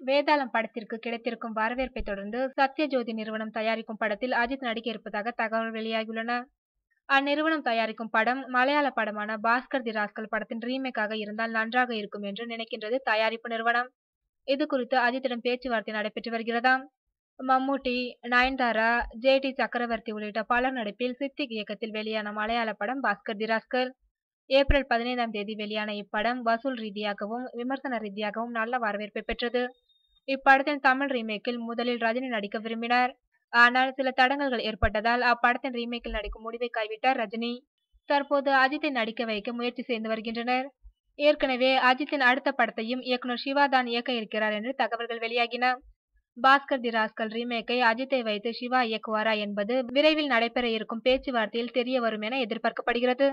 வேதாளம் படத்திற்கு கிடைத்திருக்கும் வரவேற்பை தொடர்ந்து சத்யஜோதி நிறுவனம் தயாரிக்கும் படத்தில் அஜித் நடிக்க இருப்பதாக தகவல் வெளியாகியுள்ளன. அந்நிறுவனம் தயாரிக்கும் படம் மலையாள படமான பாஸ்கர் தி ராஸ்கல் படத்தின் ரீமேக்காக இருந்தால் நன்றாக இருக்கும் என்று நினைக்கின்றது தயாரிப்பு நிறுவனம். இது குறித்து அஜித்திடம் பேச்சுவார்த்தை நடைபெற்று வருகிறதாம். மம்முட்டி, நயன்தாரா, ஜே.டி. சக்கரவர்த்தி உள்ளிட்ட பலர் நடிப்பில் சித்திக் இயக்கத்தில் வெளியான மலையாள படம் பாஸ்கர் தி ராஸ்கல். ஏப்ரல் 15ஆம் தேதி வெளியான இப்படம் வசூல் ரீதியாகவும் விமர்சன ரீதியாகவும் நல்ல வரவேற்பை பெற்றது. இப்படத்தின் தமிழ் ரீமேக்கில் முதலில் ரஜினி நடிக்க விரும்பினார். ஆனால் சில தடங்கல்கள் ஏற்பட்டதால் அப்படத்தின் ரீமேக்கில் நடிக்கும் முடிவை கைவிட்டார் ரஜினி. தற்போது அஜித்தை நடிக்க வைக்க முயற்சி செய்து வருகின்றனர். ஏற்கனவே அஜித்தின் அடுத்த படத்தையும் இயக்குனர் சிவா தான் இயக்க இருக்கிறார் என்று தகவல்கள் வெளியாகின. பாஸ்கர் தி ராஸ்கல் ரீமேக்கை அஜித்தை வைத்து சிவா இயக்குவாரா என்பது விரைவில் நடைபெற இருக்கும் பேச்சுவார்த்தையில் தெரிய வரும் என எதிர்பார்க்கப்படுகிறது.